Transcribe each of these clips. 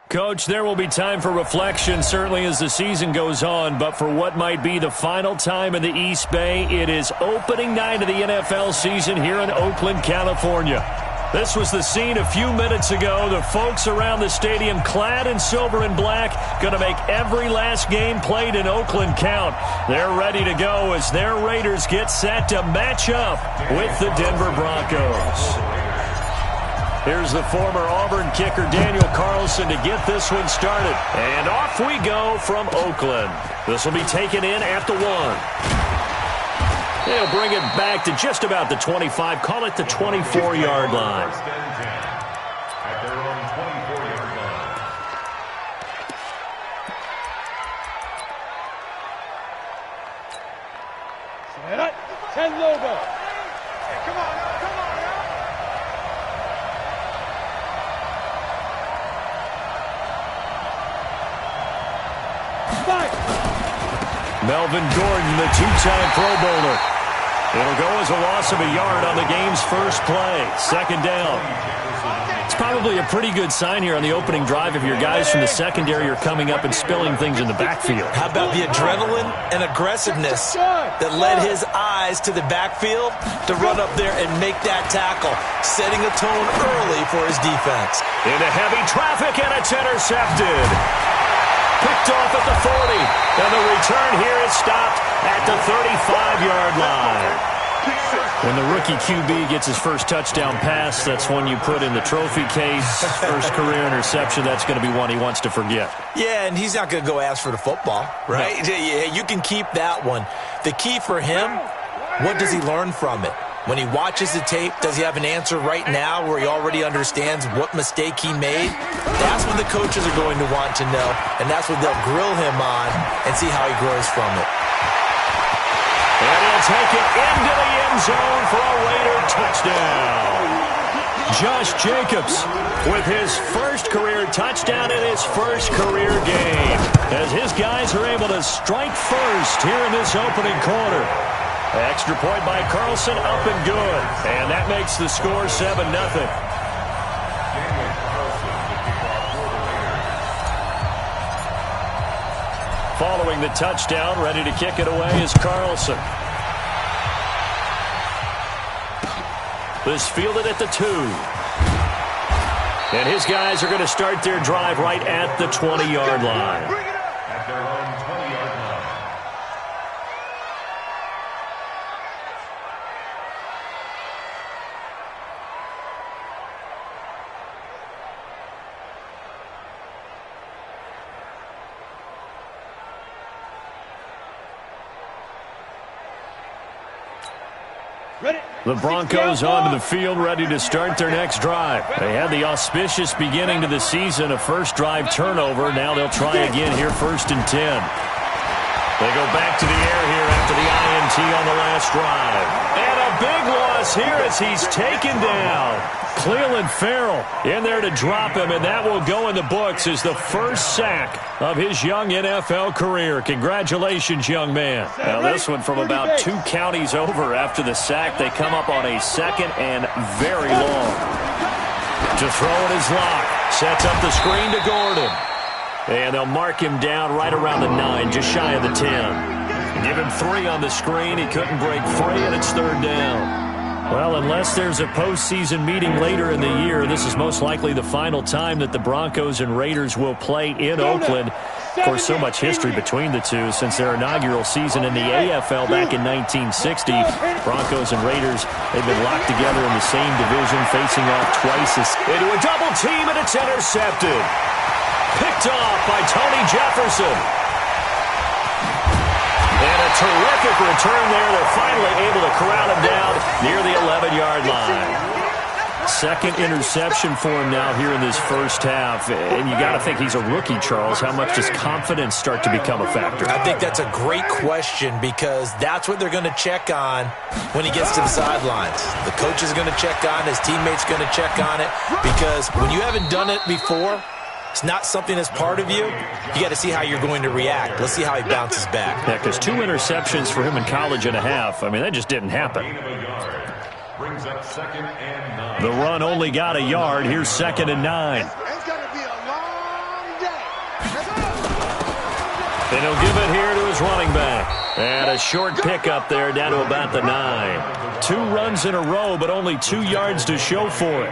Coach, there will be time for reflection, certainly as the season goes on, but for what might be the final time in the East Bay, it is opening night of the NFL season here in Oakland, California. This was the scene a few minutes ago. The folks around the stadium clad in silver and black going to make every last game played in Oakland count. They're ready to go as their Raiders get set to match up with the Denver Broncos. Here's the former Auburn kicker Daniel Carlson to get this one started. And off we go from Oakland. This will be taken in at the 1. They'll bring it back to just about the 25. Call it the 24-yard line. At their own 24-yard line. 10 logo. Hey, come on. Melvin Gordon, the two-time Pro Bowler. It'll go as a loss of a yard on the game's first play. Second down. It's probably a pretty good sign here on the opening drive if your guys from the secondary are coming up and spilling things in the backfield. How about the adrenaline and aggressiveness that led his eyes to the backfield to run up there and make that tackle, setting a tone early for his defense. Into heavy traffic, and it's intercepted. Picked off at the 40, and the return here is stopped at the 35-yard line. When the rookie QB gets his first touchdown pass, that's one you put in the trophy case. First career interception, that's going to be one he wants to forget. Yeah, and he's not going to go ask for the football, right? No. Yeah, you can keep that one. The key for him, what does he learn from it? When he watches the tape, does he have an answer right now where he already understands what mistake he made? That's what the coaches are going to want to know, and that's what they'll grill him on and see how he grows from it. And he'll take it into the end zone for a Raider touchdown. Josh Jacobs with his first career touchdown in his first career game as his guys are able to strike first here in this opening quarter. Extra point by Carlson, up and good. And that makes the score 7-0. Following the touchdown, ready to kick it away is Carlson. This fielded at the 2. And his guys are going to start their drive right at the 20-yard line. At their own 20-yard line. The Broncos onto the field, ready to start their next drive. They had the auspicious beginning to the season, a first drive turnover. Now they'll try again here, 1st and 10. They go back to the air here after the INT on the last drive. And a big loss here as he's taken down. Cleveland Farrell in there to drop him, and that will go in the books as the first sack of his young NFL career. Congratulations, young man. Now this one from about 2 counties over after the sack. They come up on a second and very long. To throw in his lock. Sets up the screen to Gordon. And they'll mark him down right around the 9, just shy of the 10. Give him 3 on the screen. He couldn't break free, and it's 3rd down. Well, unless there's a postseason meeting later in the year, this is most likely the final time that the Broncos and Raiders will play in Oakland. Of course, so much history between the two since their inaugural season in the AFL back in 1960. Broncos and Raiders, they've been locked together in the same division, facing off twice. Into a double team, and it's intercepted. Picked off by Tony Jefferson. And a terrific return there. They're finally able to corral him down near the 11-yard line. Second interception for him now here in this first half. And you got to think he's a rookie, Charles. How much does confidence start to become a factor? I think that's a great question because that's what they're going to check on when he gets to the sidelines. The coach is going to check on it. His teammate's going to check on it because when you haven't done it before, it's not something that's part of you. You got to see how you're going to react. Let's see how he bounces back. Yeah, because 2 interceptions for him in college and a half. I mean, that just didn't happen. Brings up 2nd and 9. The run only got a yard. Here's 2nd and 9. It's going to be a long And he'll give it here to his running back. And a short pickup there down to about the 9. 2 runs in a row, but only 2 yards to show for it.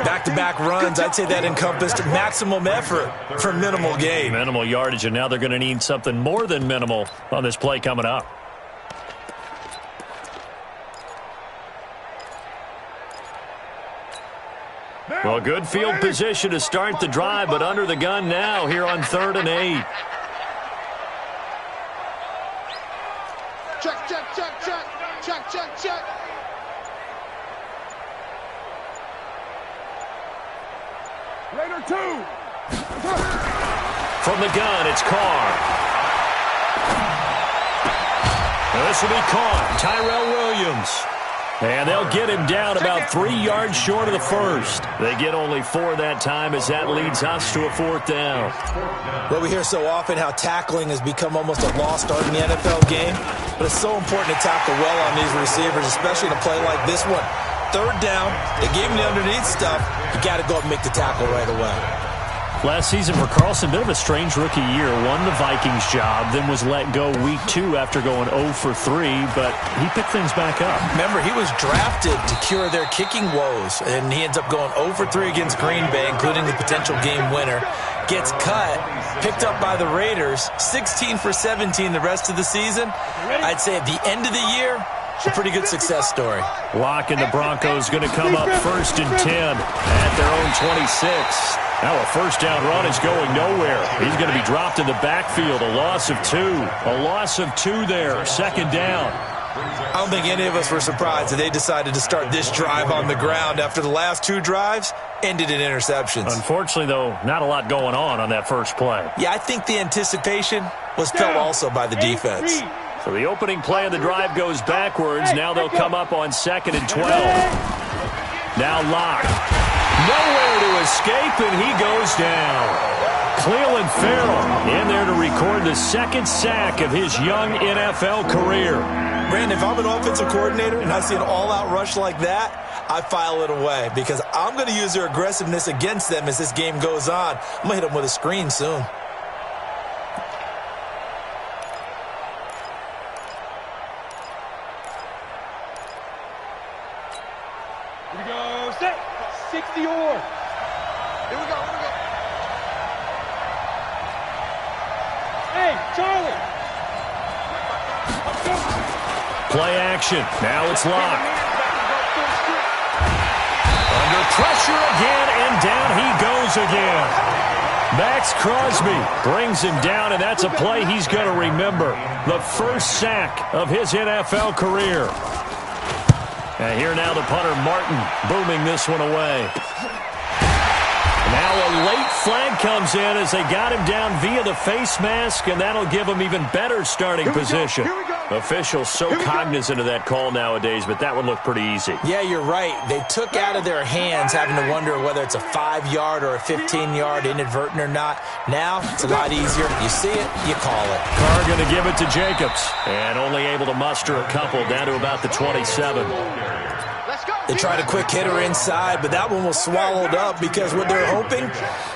Back-to-back runs, I'd say that encompassed maximum effort for minimal gain. Minimal yardage, and now they're going to need something more than minimal on this play coming up. Well, good field position to start the drive, but under the gun now here on 3rd and 8. Check, check, check, check. Check, check, check. Raider 2. From the gun, it's Carr. Now this will be caught. Tyrell Williams. And they'll get him down about 3 yards short of the first. They get only 4 that time as that leads us to a 4th down. Well, we hear so often how tackling has become almost a lost art in the NFL game. But it's so important to tackle well on these receivers, especially in a play like this one. 3rd down, they gave him the underneath stuff. You got to go up and make the tackle right away. Last season for Carlson, bit of a strange rookie year. Won the Vikings job, then was let go week 2 after going 0 for 3, but he picked things back up. Remember, he was drafted to cure their kicking woes, and he ends up going 0 for 3 against Green Bay, including the potential game winner. Gets cut, picked up by the Raiders, 16 for 17 the rest of the season. I'd say at the end of the year, a pretty good success story. Locke and the Broncos going to come up 1st and 10 at their own 26. Now a 1st down run is going nowhere. He's going to be dropped in the backfield. A loss of 2. A loss of 2 there. 2nd down. I don't think any of us were surprised that they decided to start this drive on the ground after the last 2 drives ended in interceptions. Unfortunately, though, not a lot going on that first play. Yeah, I think the anticipation was felt also by the defense. So the opening play of the drive goes backwards. Now they'll come up on 2nd and 12. Now Locke. Nowhere to escape, and he goes down. Cleveland Farrell in there to record the 2nd sack of his young NFL career. Brandon, if I'm an offensive coordinator and I see an all-out rush like that, I file it away because I'm going to use their aggressiveness against them as this game goes on. I'm going to hit them with a screen soon. Here we go. Set. 60 or. Here we go. Here we go. Hey, Charlie. Play action. Now it's Locke. Under pressure again, and down he goes again. Max Crosby brings him down, and that's a play he's going to remember. The first sack of his NFL career. And here now the punter, Martin, booming this one away. Now a late flag comes in as they got him down via the face mask, and that'll give him even better starting position. Officials so cognizant of that call nowadays, but that one looked pretty easy. Yeah, you're right. They took out of their hands having to wonder whether it's a 5-yard or a 15-yard inadvertent or not. Now it's a lot easier. You see it, you call it. Carr going to give it to Jacobs, and only able to muster a couple down to about the 27. They tried a quick hitter inside, but that one was swallowed up because what they're hoping,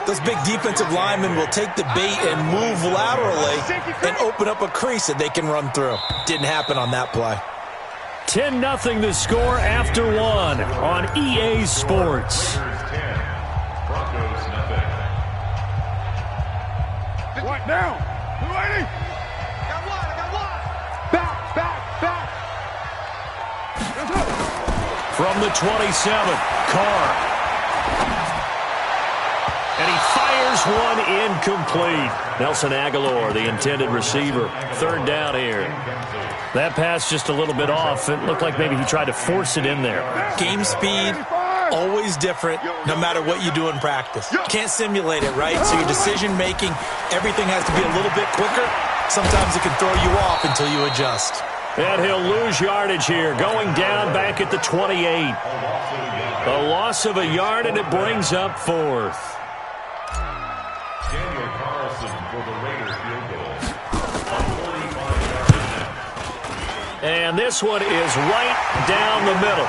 those big defensive linemen will take the bait and move laterally and open up a crease that they can run through. Didn't happen on that play. 10-0 the score after 1 on EA Sports. Broncos nothing. What now? 280. Got one. I got one. Back, back, back. Let's go. From the 27, Carr. And he fires one incomplete. Nelson Aguilar, the intended receiver. 3rd down here. That pass just a little bit off. It looked like maybe he tried to force it in there. Game speed, always different, no matter what you do in practice. You can't simulate it, right? So your decision-making, everything has to be a little bit quicker. Sometimes it can throw you off until you adjust. And he'll lose yardage here, going down back at the 28. A loss of a yard, and it brings up 4th. Daniel Carlson for the Raiders field goal. On 45 yards now. And this one is right down the middle.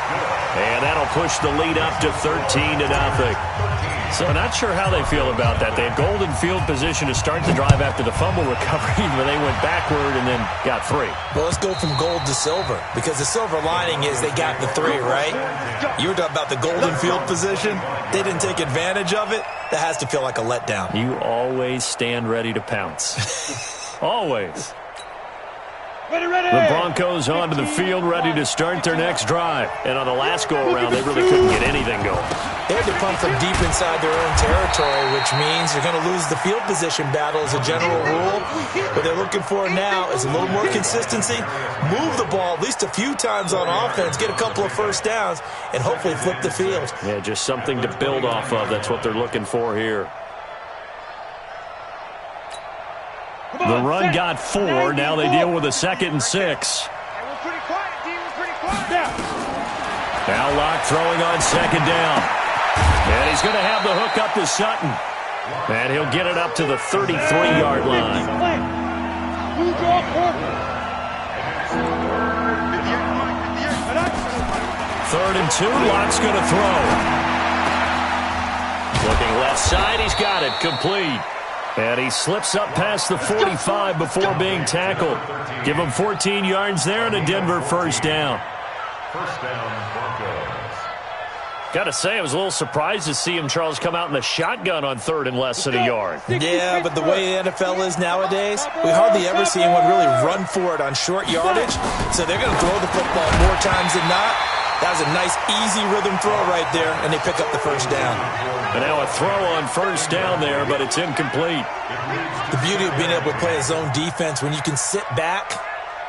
And that'll push the lead up to 13-0. So not sure how they feel about that. They had golden field position to start the drive after the fumble recovery, but they went backward and then got 3. Well, let's go from gold to silver, because the silver lining is they got the 3, right? You were talking about the golden field position. They didn't take advantage of it. That has to feel like a letdown. You always stand ready to pounce. Always. The Broncos onto the field, ready to start their next drive. And on the last go-around, they really couldn't get anything going. They had to punt from deep inside their own territory, which means you're going to lose the field position battle as a general rule. What they're looking for now is a little more consistency, move the ball at least a few times on offense, get a couple of first downs, and hopefully flip the field. Yeah, just something to build off of. That's what they're looking for here. The run got 4. Now they deal with a 2nd and 6. Now Locke throwing on 2nd down. And he's going to have the hook up to Sutton. And he'll get it up to the 33-yard line. 3rd and 2. Locke's going to throw. Looking left side. He's got it. Complete. And he slips up past the 45 before being tackled. Give him 14 yards there and a Denver first down. First down, Broncos. Got to say, I was a little surprised to see him, Charles, come out in the shotgun on 3rd and less than a yard. Yeah, but the way the NFL is nowadays, we hardly ever see anyone really run for it on short yardage. So they're going to throw the football more times than not. That was a nice, easy rhythm throw right there, and they pick up the first down. And now a throw on first down there, but it's incomplete. The beauty of being able to play a zone defense, when you can sit back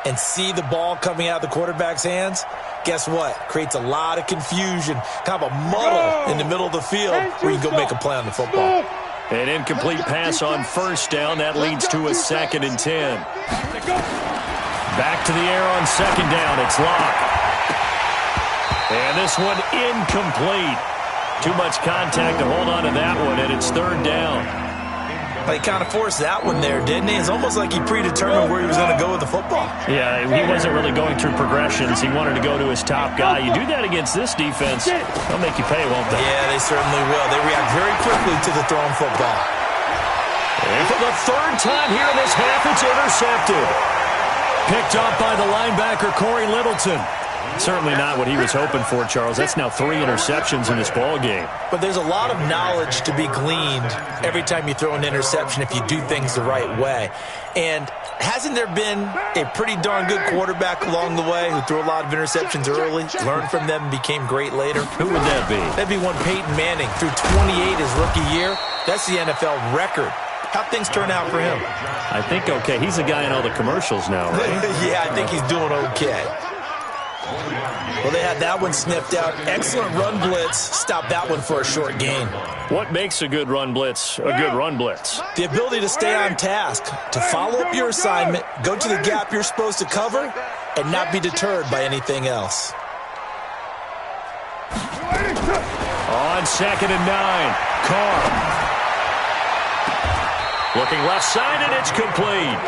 and see the ball coming out of the quarterback's hands, guess what? Creates a lot of confusion, kind of a muddle in the middle of the field where you can go make a play on the football. An incomplete pass on first down. That leads to a 2nd and 10. Back to the air on 2nd down. It's Locke. And this one incomplete. Too much contact to hold on to that one, and it's 3rd down. He kind of forced that one there, didn't he? It's almost like he predetermined where he was going to go with the football. Yeah, he wasn't really going through progressions. He wanted to go to his top guy. You do that against this defense, they'll make you pay, won't they? Yeah, they certainly will. They react very quickly to the thrown football. And for the 3rd time here in this half, it's intercepted. Picked up by the linebacker, Corey Littleton. Certainly not what he was hoping for, Charles. That's now 3 interceptions in this ball game. But there's a lot of knowledge to be gleaned every time you throw an interception if you do things the right way. And hasn't there been a pretty darn good quarterback along the way who threw a lot of interceptions early, learned from them, and became great later? Who would that be? That'd be one Peyton Manning. Threw 28 his rookie year. That's the NFL record. How'd things turn out for him? I think okay. He's the guy in all the commercials now, right? Yeah, I think he's doing okay. Well, they had that one sniffed out. Excellent run blitz. Stop that one for a short gain. What makes a good run blitz a good run blitz? The ability to stay on task, to follow up your assignment, go to the gap you're supposed to cover, and not be deterred by anything else. On 2nd and 9, Carr. Looking left side, and it's complete.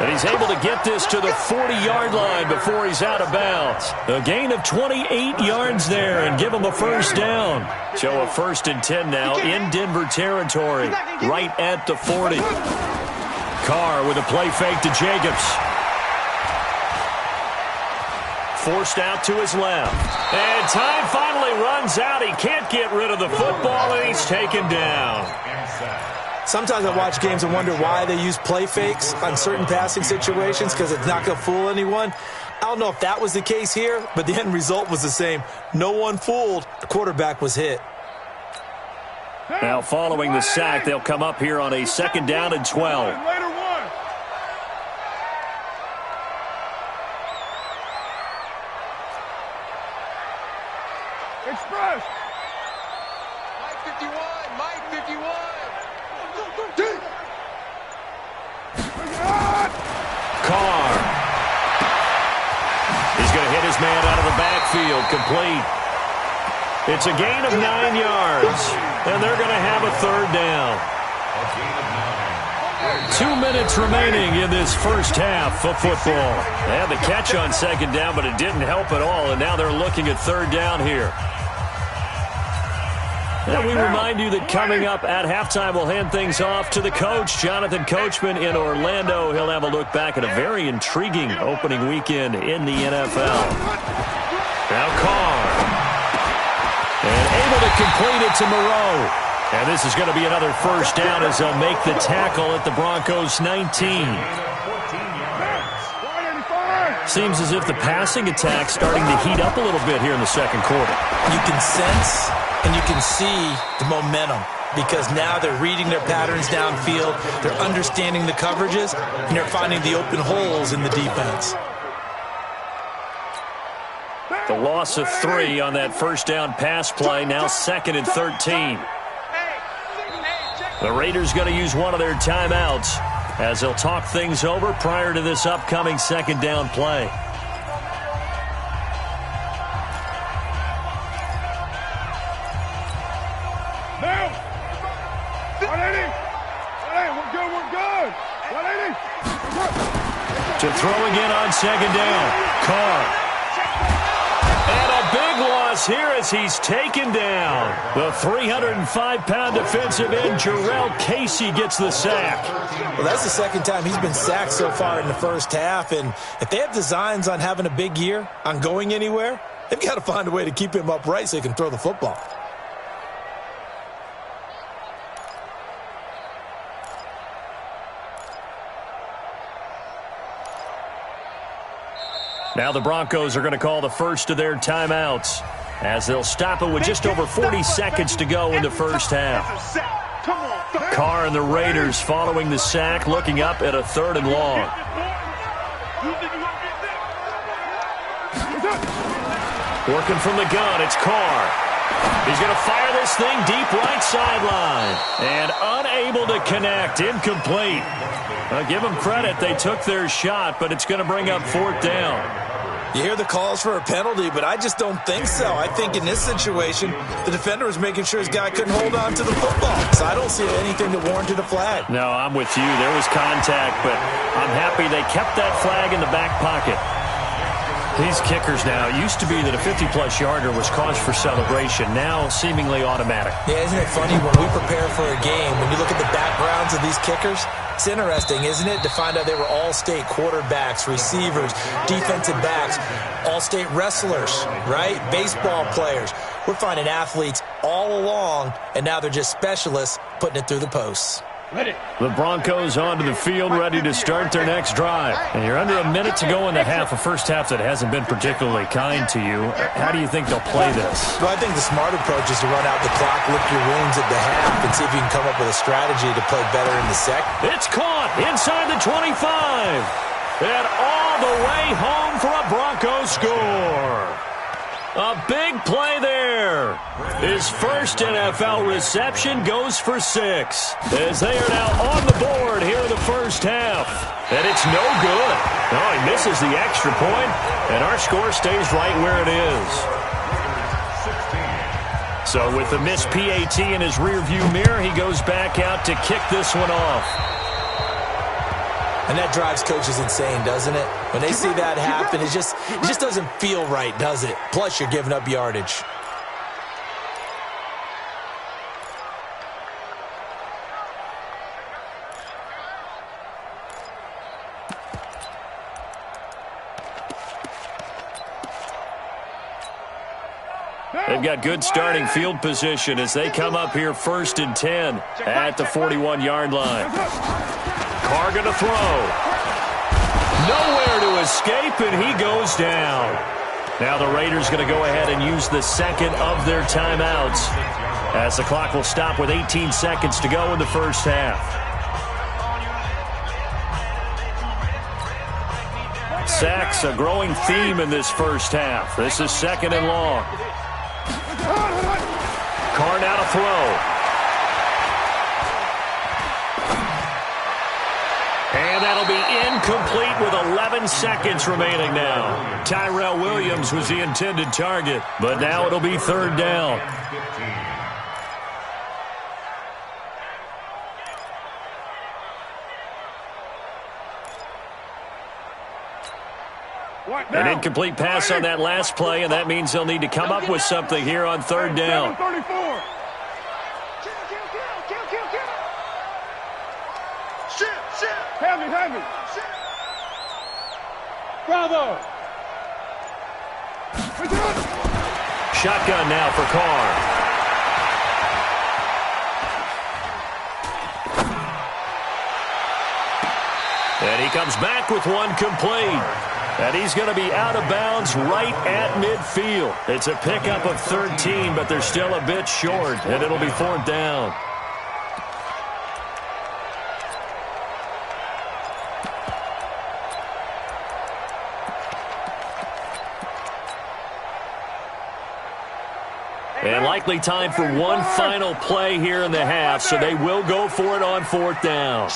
And he's able to get this to the 40-yard line before he's out of bounds. A gain of 28 yards there and give him a first down. So a 1st and 10 now in Denver territory, right at the 40. Carr with a play fake to Jacobs. Forced out to his left. And time finally runs out. He can't get rid of the football, and he's taken down. Sometimes I watch games and wonder why they use play fakes on certain passing situations, because it's not going to fool anyone. I don't know if that was the case here, but the end result was the same. No one fooled. The quarterback was hit. Now following the sack, they'll come up here on a 2nd down and 12. Express. Mike 51, Mike 51. Carr. He's going to hit his man out of the backfield. Complete. It's a gain of 9 yards, and they're going to have a 3rd down. A gain of 9. 2 minutes remaining in this first half of football. They had the catch on second down, but it didn't help at all, and now they're looking at third down here. And we remind you that coming up at halftime, we'll hand things off to the coach, Jonathan Coachman in Orlando. He'll have a look back at a very intriguing opening weekend in the NFL. Now Carr. And able to complete it to Moreau. And this is going to be another first down as they'll make the tackle at the Broncos 19. Seems as if the passing attack's starting to heat up a little bit here in the second quarter. You can sense and you can see the momentum because now they're reading their patterns downfield, they're understanding the coverages, and they're finding the open holes in the defense. The loss of 3 on that first down pass play, now 2nd and 13. The Raiders going to use one of their timeouts as they'll talk things over prior to this upcoming second down play. To throw again on second down. Carr. And a big loss here as he's taken down. The 305-pound defensive end, Jarrell Casey, gets the sack. Well, that's the second time he's been sacked so far in the first half. And if they have designs on having a big year, on going anywhere, they've got to find a way to keep him upright so he can throw the football. Now the Broncos are going to call the first of their timeouts as they'll stop it with just over 40 seconds to go in the first half. Carr and the Raiders following the sack, looking up at a 3rd and long. Working from the gun, it's Carr. He's going to fire this thing deep right sideline. And unable to connect, incomplete. Give them credit, they took their shot, but it's going to bring up 4th down. You hear the calls for a penalty, but I just don't think so. I think in this situation, the defender was making sure his guy couldn't hold on to the football. So I don't see anything that warranted a flag. No, I'm with you. There was contact, but I'm happy they kept that flag in the back pocket. These kickers now, it used to be that a 50-plus yarder was cause for celebration, now seemingly automatic. Yeah, isn't it funny when we prepare for a game, when you look at the backgrounds of these kickers, it's interesting, isn't it, to find out they were all-state quarterbacks, receivers, defensive backs, all-state wrestlers, right? Baseball players. We're finding athletes all along, and now they're just specialists putting it through the posts. The Broncos onto the field, ready to start their next drive. And you're under a minute to go in the half, a first half that hasn't been particularly kind to you. How do you think they'll play this? Well, I think the smart approach is to run out the clock, lick your wounds at the half, and see if you can come up with a strategy to play better in the second. It's caught inside the 25. And all the way home for a Broncos score. A big play there. His first NFL reception goes for 6 as they are now on the board here in the first half. And it's no good. Oh, he misses the extra point, and our score stays right where it is. So with the missed PAT in his rearview mirror, he goes back out to kick this one off. And that drives coaches insane, doesn't it? When they see that happen, it just doesn't feel right, does it? Plus, you're giving up yardage. They've got good starting field position as they come up here 1st and 10 at the 41-yard line. Carr going to throw. Nowhere to escape, and he goes down. Now the Raiders going to go ahead and use the second of their timeouts as the clock will stop with 18 seconds to go in the first half. Sacks, a growing theme in this first half. This is 2nd and long. Carr now to throw. And that'll be incomplete with 11 seconds remaining now. Tyrell Williams was the intended target, but now it'll be 3rd down. An incomplete pass on that last play, and that means they'll need to come up with something here on third down. Heavy. Bravo. Shotgun now for Carr. And he comes back with one complete. And he's going to be out of bounds right at midfield. It's a pickup of 13, but they're still a bit short, and it'll be fourth down. And likely time for one final play here in the half, so they will go for it on fourth down.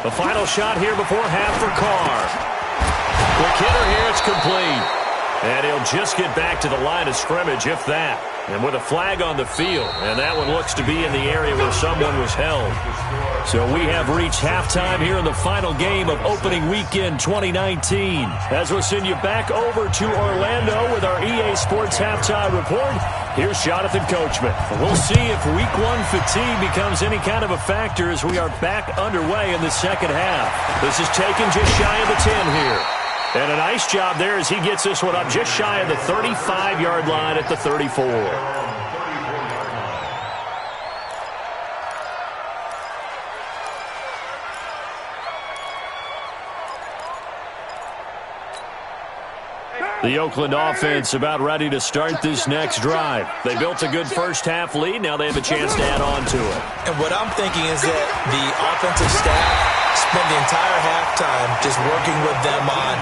The final shot here before half for Carr. Quick hitter here, it's complete. And he'll just get back to the line of scrimmage, if that. And with a flag on the field, and that one looks to be in the area where someone was held. So we have reached halftime here in the final game of opening weekend 2019. As we'll send you back over to Orlando with our EA Sports Halftime Report, here's Jonathan Coachman. We'll see if week one fatigue becomes any kind of a factor as we are back underway in the second half. This is taken just shy of the 10 here. And a nice job there as he gets this one up just shy of the 35-yard line at the 34. The Oakland offense about ready to start this next drive. They built a good first-half lead. Now they have a chance to add on to it. And what I'm thinking is that the offensive staff spent the entire halftime just working with them on,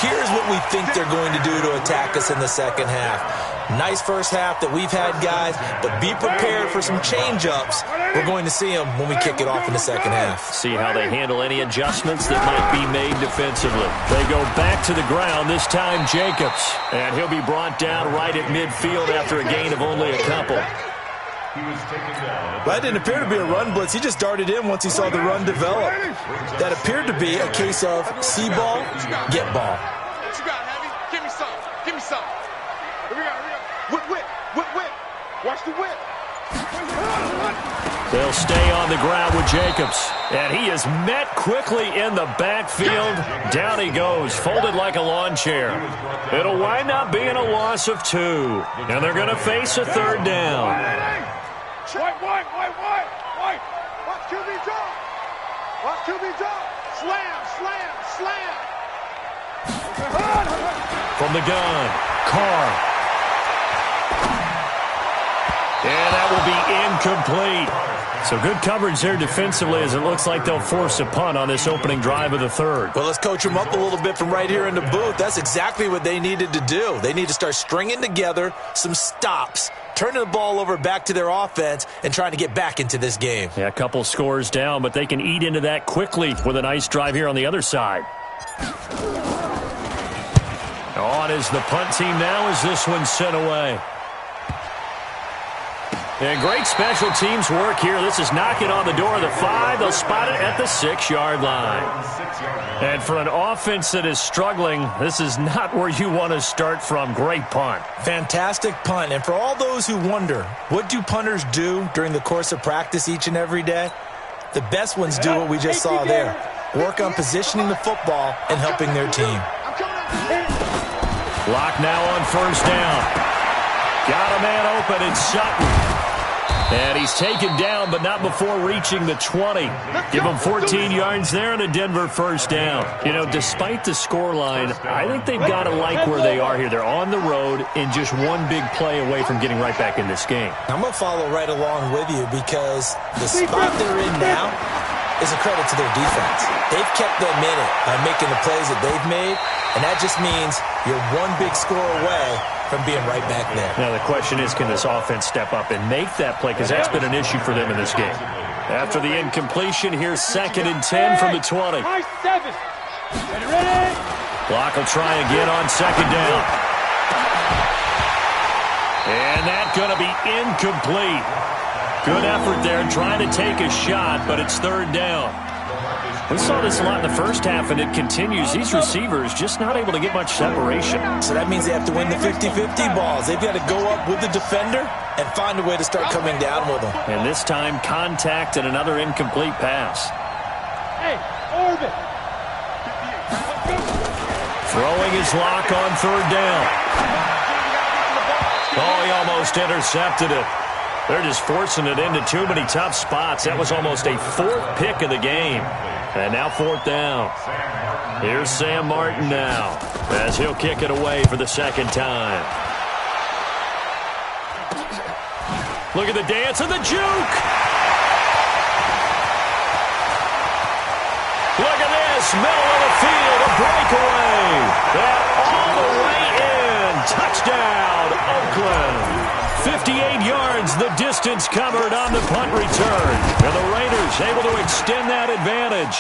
here's what we think they're going to do to attack us in the second half. Nice first half that we've had, guys, but be prepared for some change-ups. We're going to see them when we kick it off in the second half. See how they handle any adjustments that might be made defensively. They go back to the ground, this time Jacobs. And he'll be brought down right at midfield after a gain of only a couple. That didn't appear to be a run blitz. He just darted in once he saw the run develop. That appeared to be a case of see ball, get ball. What you got, Heavy? Give me some. Give me some. Here we go. Whip. Watch the whip. They'll stay on the ground with Jacobs. And he is met quickly in the backfield. Down he goes, folded like a lawn chair. It'll wind up being a loss of 2. And they're going to face a third down. White. Watch QB drop. Slam. From the gun, Carr. And that will be incomplete. So good coverage there defensively as it looks like they'll force a punt on this opening drive of the third. Well, let's coach them up a little bit from right here in the booth. That's exactly what they needed to do. They need to start stringing together some stops, turning the ball over back to their offense, and trying to get back into this game. Yeah, a couple scores down, but they can eat into that quickly with a nice drive here on the other side. On is the punt team now as this one's sent away. And great special teams work here. This is knocking on the door of the 5. They'll spot it at the 6-yard line. And for an offense that is struggling, this is not where you want to start from. Great punt. Fantastic punt. And for all those who wonder, what do punters do during the course of practice each and every day? The best ones do what we just saw there. Work on positioning the football and helping their team. Lock now on first down. Got a man open, it's Sutton. And he's taken down, but not before reaching the 20. Give him 14 yards there and a Denver first down. You know, despite the scoreline, I think they've got to like where they are here. They're on the road and just one big play away from getting right back in this game. I'm going to follow right along with you because the spot they're in now is a credit to their defense. They've kept them in it by making the plays that they've made, and that just means you're one big score away from being right back there. Now the question is, can this offense step up and make that play? Because that's been an issue for them in this game. After the incompletion, here's 2nd and 10 from the 20. Block will try again on 2nd down. And that's going to be incomplete. Good effort there trying to take a shot, but it's 3rd down. We saw this a lot in the first half, and it continues. These receivers just not able to get much separation. So that means they have to win the 50-50 balls. They've got to go up with the defender and find a way to start coming down with them. And this time, contact and another incomplete pass. Hey, orbit. Throwing his lock on third down. Oh, he almost intercepted it. They're just forcing it into too many tough spots. That was almost a fourth pick of the game. And now fourth down. Here's Sam Martin now as he'll kick it away for the second time. Look at the dance and the juke. Look at this. Middle of the field. A breakaway. That all the way in. Touchdown, Oakland. 58 yards, the distance covered on the punt return. And the Raiders able to extend that advantage.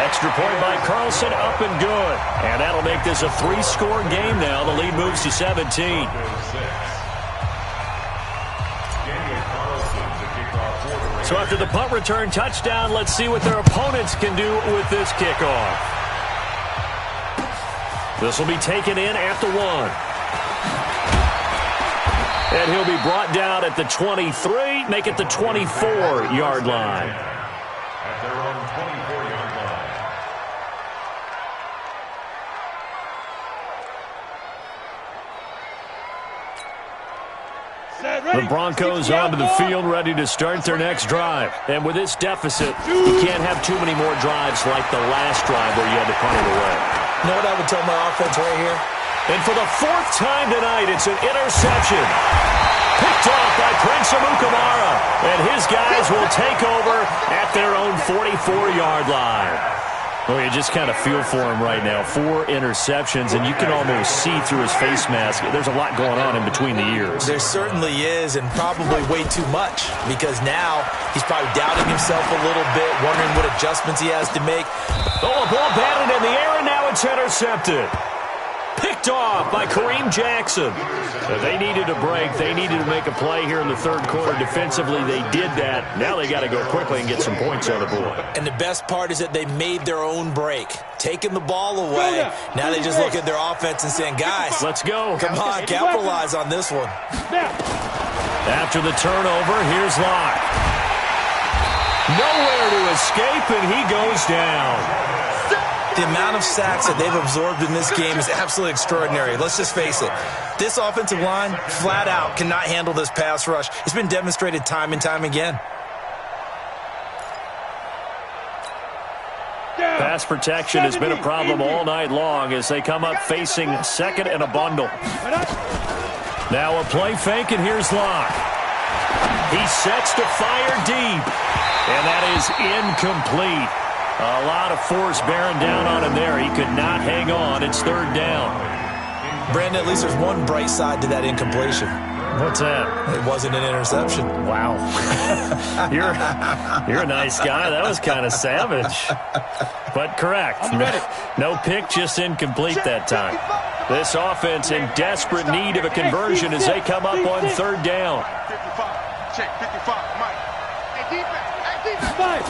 Extra point by Carlson, up and good. And that'll make this a 3-score game now. The lead moves to 17. So after the punt return touchdown, let's see what their opponents can do with this kickoff. This will be taken in at the 1. And he'll be brought down at the 23, make it the 24-yard line. At their own 24-yard line. The Broncos onto the field, ready to start their next drive. And with this deficit, you can't have too many more drives like the last drive where you had to punt it away. You know what I would tell my offense right here? And for the fourth time tonight, it's an interception. Picked off by Prince Amukamara. And his guys will take over at their own 44-yard line. Well, you just kind of feel for him right now. 4 interceptions, and you can almost see through his face mask. There's a lot going on in between the ears. There certainly is, and probably way too much, because now he's probably doubting himself a little bit, wondering what adjustments he has to make. Oh, a ball batted in the air, and now it's intercepted. Picked off by Kareem Jackson. They needed a break. They needed to make a play here in the third quarter. Defensively, they did that. Now they got to go quickly and get some points on the board. And the best part is that they made their own break, taking the ball away. Now they just look at their offense and saying, guys, let's go. Come on, capitalize on this one. After the turnover, here's Locke. Nowhere to escape, and he goes down. The amount of sacks that they've absorbed in this game is absolutely extraordinary. Let's just face it. This offensive line, flat out, cannot handle this pass rush. It's been demonstrated time and time again. Pass protection has been a problem all night long as they come up facing second and a bundle. Now a play fake, and here's Locke. He sets to fire deep, and that is incomplete. A lot of force bearing down on him there. He could not hang on. It's third down. Brandon, at least there's one bright side to that incompletion. What's that? It wasn't an interception. Wow. You're a nice guy. That was kind of savage. But correct. No pick, just incomplete that time. This offense in desperate need of a conversion as they come up on third down. 55. Check 55. Mike. Hey, defense. Hey, defense.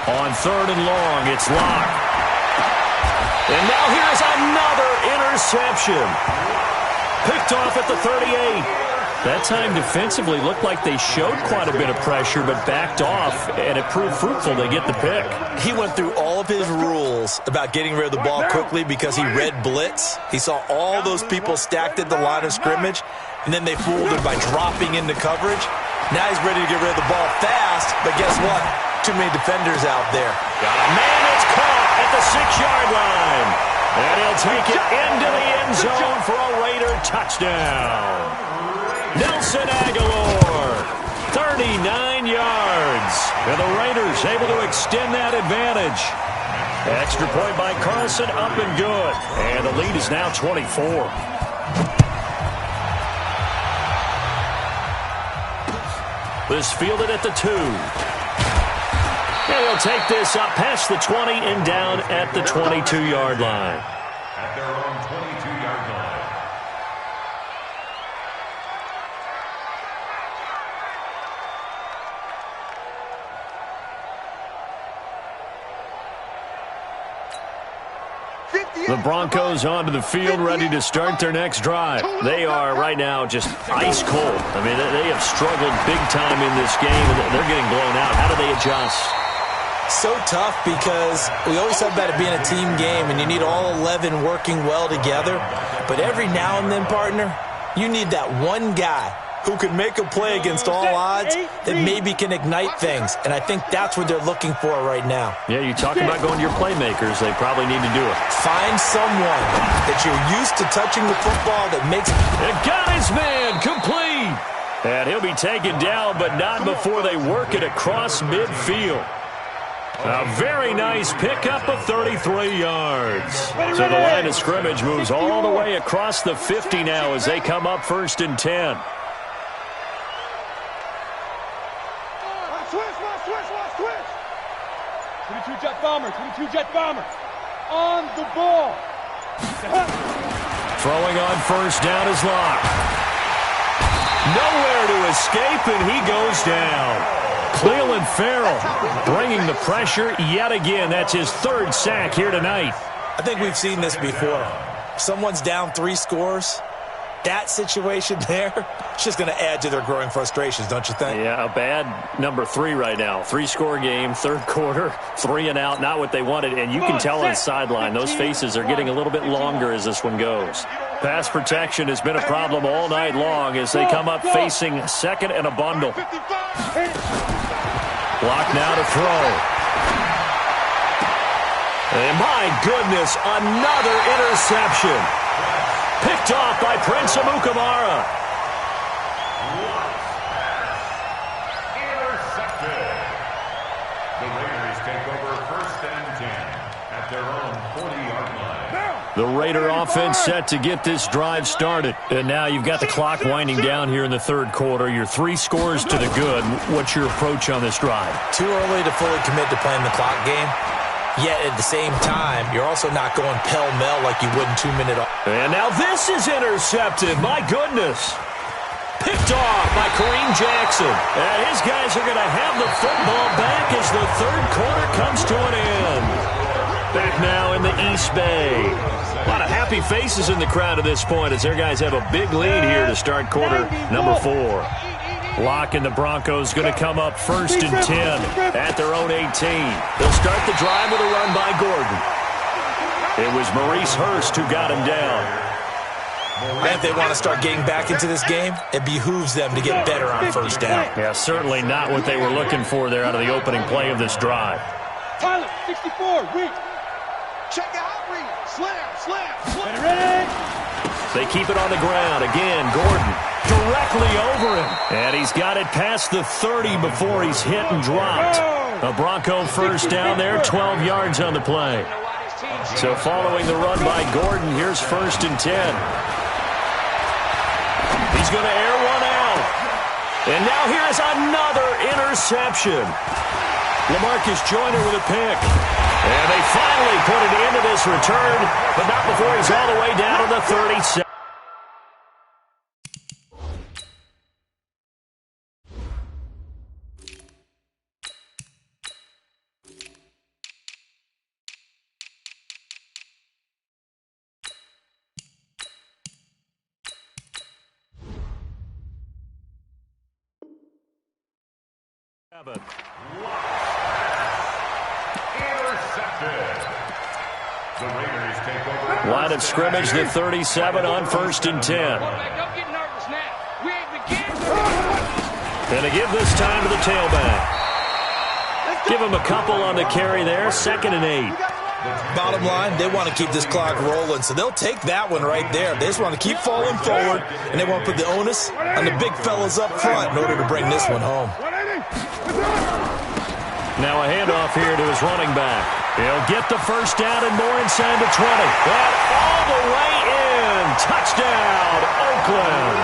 On third and long, it's Locke. And now here's another interception. Picked off at the 38. That time defensively looked like they showed quite a bit of pressure but backed off, and it proved fruitful. They get the pick. He went through all of his rules about getting rid of the ball quickly because he read blitz. He saw all those people stacked at the line of scrimmage, and then they fooled him by dropping into coverage. Now he's ready to get rid of the ball fast, but guess what? Too many defenders out there. Got a man that's caught at the 6-yard line. And he'll take it into the end zone for a Raider touchdown. Nelson Aguilar, 39 yards. And the Raiders able to extend that advantage. Extra point by Carlson, up and good. And the lead is now 24. This fielded at the 2. And he'll take this up past the 20 and down at the 22-yard line. At their own 22-yard line. The Broncos onto the field ready to start their next drive. They are right now just ice cold. I mean, they have struggled big time in this game, and they're getting blown out. How do they adjust? So tough because we always talk about it being a team game, and you need all 11 working well together. But every now and then, partner, you need that one guy who can make a play against all odds that maybe can ignite things. And I think that's what they're looking for right now. Yeah, you talk about going to your playmakers. They probably need to do it. Find someone that you're used to touching the football that makes it. Got his man complete. And he'll be taken down, but not before they work it across midfield. A very nice pickup of 33 yards. So the line of scrimmage moves all the way across the 50 now as they come up 1st and 10. Switch. 22 jet bomber. On the ball. Throwing on 1st down is Locke. Nowhere to escape, and he goes down. Cleveland Farrell bringing the pressure yet again. That's his 3rd sack here tonight. I think we've seen this before. Someone's down 3 scores. That situation there, it's just going to add to their growing frustrations, don't you think? Yeah, a bad number 3 right now. 3-score game, 3rd quarter, 3 and out, not what they wanted. And you can tell on the sideline, those faces are getting a little bit longer as this one goes. Pass protection has been a problem all night long as they come up facing 2nd and a bundle. Block now to throw. And my goodness, another interception. Picked off by Prince Amukamara. Intercepted. The Raiders take over 1st and 10 at their own 40-yard line. The Raider offense set to get this drive started. And now you've got the clock winding down here in the 3rd quarter. You're 3 scores to the good. What's your approach on this drive? Too early to fully commit to playing the clock game. Yet at the same time, you're also not going pell-mell like you would in 2-minute. And now this is intercepted. My goodness. Picked off by Kareem Jackson. And his guys are going to have the football back as the 3rd quarter comes to an end. Back now in the East Bay. A lot of happy faces in the crowd at this point as their guys have a big lead here to start quarter number 4. Locke and the Broncos going to come up 1st and 10 at their own 18. They'll start the drive with a run by Gordon. It was Maurice Hurst who got him down. And if they want to start getting back into this game, it behooves them to get better on 1st down. Yeah, certainly not what they were looking for there out of the opening play of this drive. Tyler, 64, reach. Check out, reach. Slam. Ready. They keep it on the ground. Again, Gordon directly over him. And he's got it past the 30 before he's hit and dropped. A Bronco 1st down there, 12 yards on the play. So following the run by Gordon, here's 1st and 10. He's going to air one out. And now here's another interception. LaMarcus Joyner with a pick. And they finally put it into this return, but not before he's all the way down to the 37. Line of scrimmage, the 37 on 1st and 10. And they give this time to the tailback. Give him a couple on the carry there, 2nd and 8. Bottom line, they want to keep this clock rolling, so they'll take that one right there. They just want to keep falling forward, and they want to put the onus on the big fellas up front in order to bring this one home. Now a handoff here to his running back. He'll get the 1st down and more inside the 20. And all the way in. Touchdown, Oakland.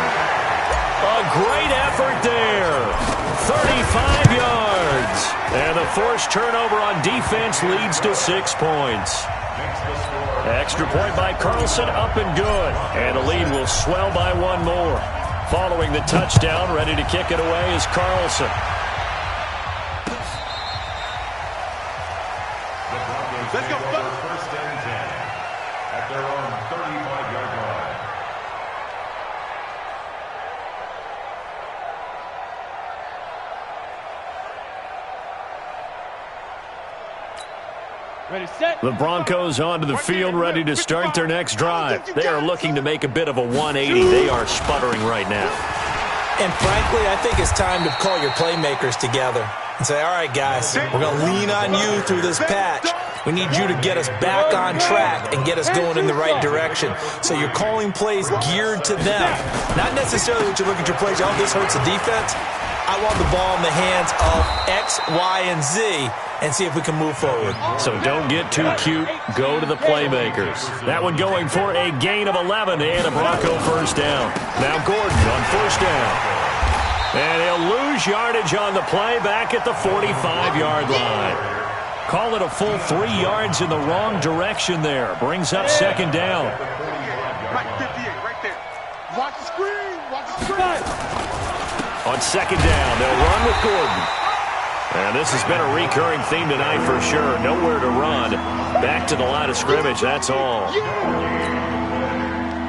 A great effort there. 35 yards. And the forced turnover on defense leads to 6 points. Extra point by Carlson, up and good. And the lead will swell by 1 more. Following the touchdown, ready to kick it away is Carlson. Let's go. at their own 35-yard line. Ready, set. The Broncos onto the field, ready to start their next drive. They are looking to make a bit of a 180. They are sputtering right now. And frankly, I think it's time to call your playmakers together and say, all right, guys, we're going to lean on you through this patch. We need you to get us back on track and get us going in the right direction. So you're calling plays geared to them. Not necessarily what you look at your plays, oh, this hurts the defense. I want the ball in the hands of X, Y, and Z and see if we can move forward. So don't get too cute. Go to the playmakers. That one going for a gain of 11 and a Bronco first down. Now Gordon on first down. And he'll lose yardage on the play back at the 45-yard line. Call it a full 3 yards in the wrong direction there. Brings up second down. Right, 58, right there. Watch the screen. Watch the screen. On second down, they'll run with Gordon. And this has been a recurring theme tonight for sure. Nowhere to run. Back to the line of scrimmage, that's all.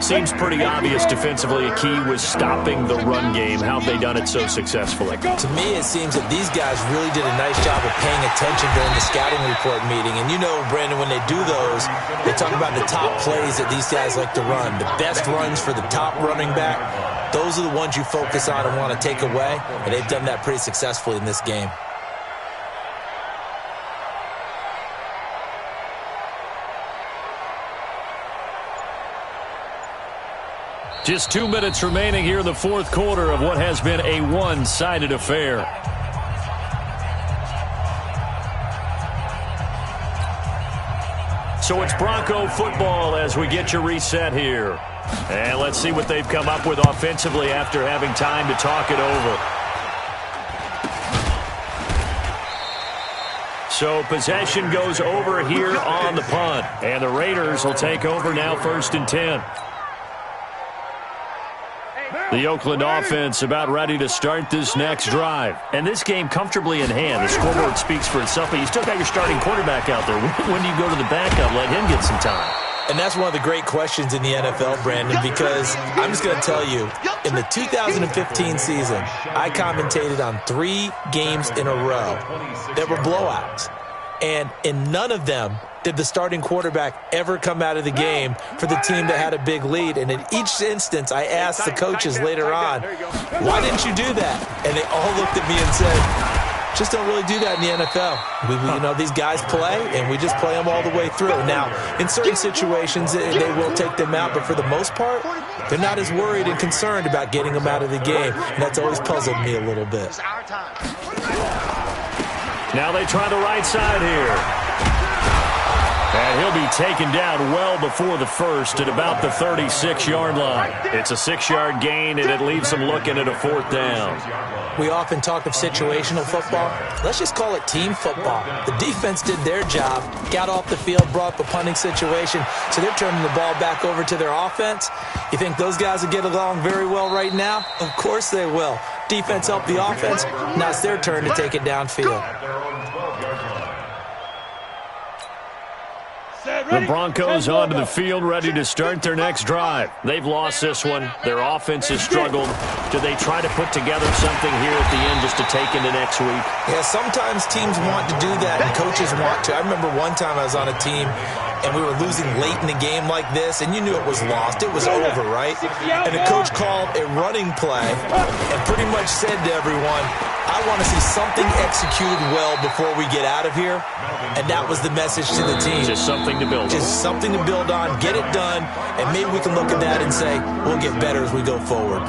Seems pretty obvious defensively a key was stopping the run game. How have they done it so successfully? To me, it seems that these guys really did a nice job of paying attention during the scouting report meeting. And you know, Brandon, when they do those, they talk about the top plays that these guys like to run. The best runs for the top running back. Those are the ones you focus on and want to take away. And they've done that pretty successfully in this game. Just 2 minutes remaining here in the fourth quarter of what has been a one-sided affair. So it's Bronco football as we get you reset here. And let's see what they've come up with offensively after having time to talk it over. So possession goes over here on the punt. And the Raiders will take over now, 1st and 10. The Oakland offense about ready to start this next drive. And this game comfortably in hand. The scoreboard speaks for itself, but you still got your starting quarterback out there. When do you go to the backup? Let him get some time. And that's one of the great questions in the NFL, Brandon, because I'm just going to tell you, in the 2015 season, I commentated on 3 games in a row that were blowouts. And in none of them did the starting quarterback ever come out of the game for the team that had a big lead. And in each instance, I asked the coaches later on, why didn't you do that? And they all looked at me and said, just don't really do that in the NFL. You know, these guys play, and we just play them all the way through. Now, in certain situations, they will take them out, but for the most part, they're not as worried and concerned about getting them out of the game. And that's always puzzled me a little bit. Now they try the right side here. And he'll be taken down well before the first at about the 36-yard line. It's a 6-yard gain, and it leaves them looking at a 4th down. We often talk of situational football. Let's just call it team football. The defense did their job, got off the field, brought up a punting situation, so they're turning the ball back over to their offense. You think those guys will get along very well right now? Of course they will. Defense helped the offense. Now it's their turn to take it downfield. The Broncos onto the field, ready to start their next drive. They've lost this one. Their offense has struggled. Do they try to put together something here at the end just to take into next week? Yeah, sometimes teams want to do that and coaches want to. I remember one time I was on a team and we were losing late in the game like this, and you knew it was lost. It was over, right? And the coach called a running play and pretty much said to everyone, I want to see something executed well before we get out of here. And that was the message to the team. Just something to build on. Just something to build on, get it done, and maybe we can look at that and say, we'll get better as we go forward.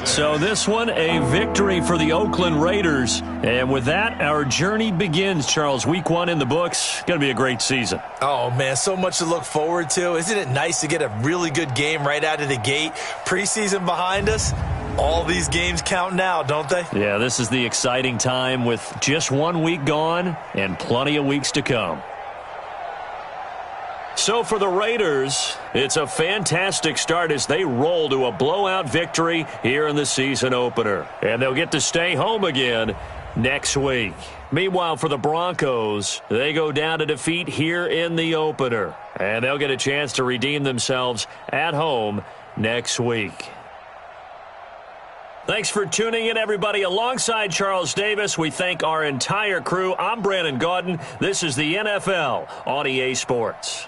So this one, a victory for the Oakland Raiders. And with that, our journey begins, Charles. Week 1 in the books. Going to be a great season. Oh, man, so much to look forward to. Isn't it nice to get a really good game right out of the gate? Preseason behind us. All these games count now, don't they? Yeah, this is the exciting time with just 1 week gone and plenty of weeks to come. So for the Raiders, it's a fantastic start as they roll to a blowout victory here in the season opener. And they'll get to stay home again next week. Meanwhile, for the Broncos, they go down to defeat here in the opener, and they'll get a chance to redeem themselves at home next week. Thanks for tuning in, everybody. Alongside Charles Davis, we thank our entire crew. I'm Brandon Gaudin. This is the NFL on EA Sports.